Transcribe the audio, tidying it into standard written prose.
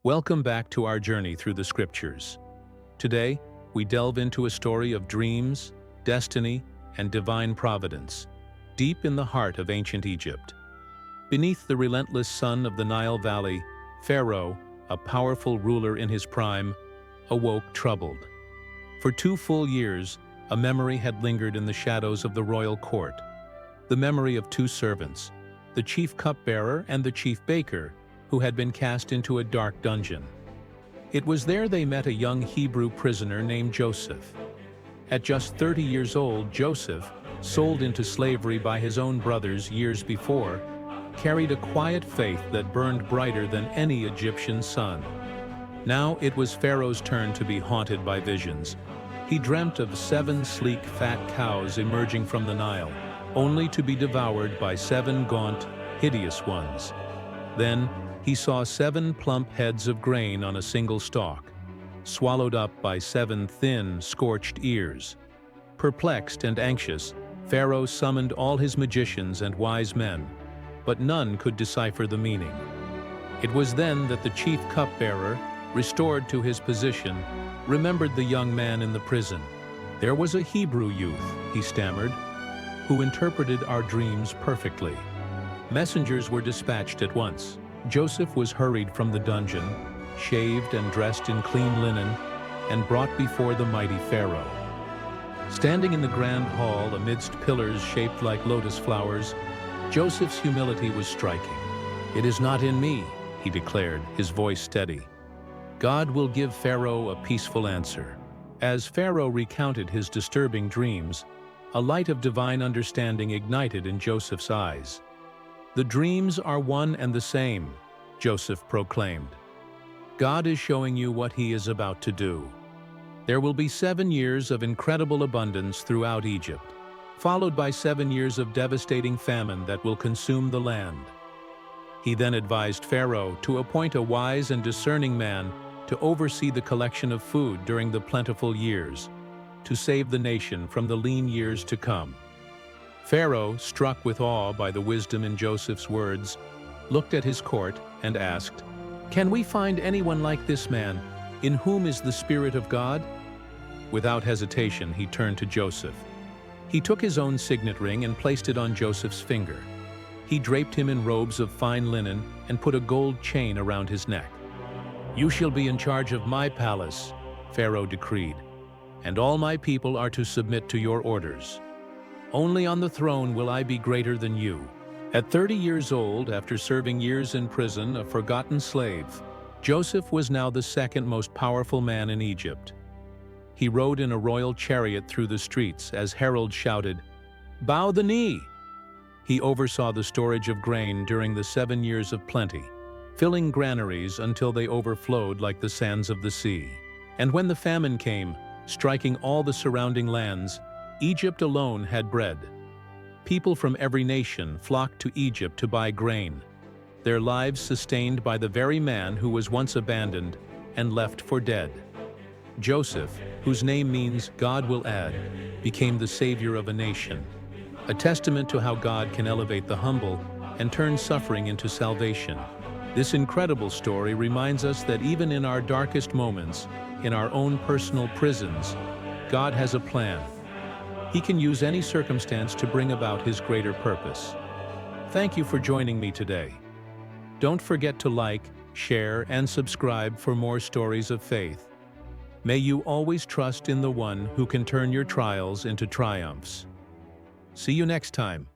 Welcome back to our journey through the scriptures. Today, we delve into a story of dreams, destiny, and divine providence, deep in the heart of ancient Egypt. Beneath the relentless sun of the Nile Valley, Pharaoh, a powerful ruler in his prime, awoke troubled. For 2 full years, a memory had lingered in the shadows of the royal court. The memory of 2 servants, the chief cupbearer and the chief baker, who had been cast into a dark dungeon. It was there they met a young Hebrew prisoner named Joseph. At just 30 years old, Joseph, sold into slavery by his own brothers years before, carried a quiet faith that burned brighter than any Egyptian sun. Now it was Pharaoh's turn to be haunted by visions. He dreamt of 7 sleek, fat cows emerging from the Nile, only to be devoured by 7 gaunt, hideous ones. Then, he saw 7 plump heads of grain on a single stalk, swallowed up by 7 thin, scorched ears. Perplexed and anxious, Pharaoh summoned all his magicians and wise men, but none could decipher the meaning. It was then that the chief cupbearer, restored to his position, remembered the young man in the prison. "There was a Hebrew youth," he stammered, "who interpreted our dreams perfectly." Messengers were dispatched at once. Joseph was hurried from the dungeon, shaved and dressed in clean linen, and brought before the mighty Pharaoh. Standing in the grand hall amidst pillars shaped like lotus flowers, Joseph's humility was striking. "It is not in me," he declared, his voice steady. "God will give Pharaoh a peaceful answer." As Pharaoh recounted his disturbing dreams, a light of divine understanding ignited in Joseph's eyes. "The dreams are one and the same," Joseph proclaimed. "God is showing you what he is about to do. There will be 7 years of incredible abundance throughout Egypt, followed by 7 years of devastating famine that will consume the land." He then advised Pharaoh to appoint a wise and discerning man to oversee the collection of food during the plentiful years, to save the nation from the lean years to come. Pharaoh, struck with awe by the wisdom in Joseph's words, looked at his court and asked, "Can we find anyone like this man, in whom is the Spirit of God?" Without hesitation, he turned to Joseph. He took his own signet ring and placed it on Joseph's finger. He draped him in robes of fine linen and put a gold chain around his neck. "You shall be in charge of my palace," Pharaoh decreed, "and all my people are to submit to your orders. Only on the throne will I be greater than you." At 30 years old, after serving years in prison, a forgotten slave, Joseph was now the 2nd most powerful man in Egypt. He rode in a royal chariot through the streets as heralds shouted, "Bow the knee!" He oversaw the storage of grain during the 7 years of plenty, filling granaries until they overflowed like the sands of the sea. And when the famine came, striking all the surrounding lands, Egypt alone had bread. People from every nation flocked to Egypt to buy grain, their lives sustained by the very man who was once abandoned and left for dead. Joseph, whose name means "God will add," became the savior of a nation, a testament to how God can elevate the humble and turn suffering into salvation. This incredible story reminds us that even in our darkest moments, in our own personal prisons, God has a plan. He can use any circumstance to bring about his greater purpose. Thank you for joining me today. Don't forget to like, share, and subscribe for more stories of faith. May you always trust in the one who can turn your trials into triumphs. See you next time.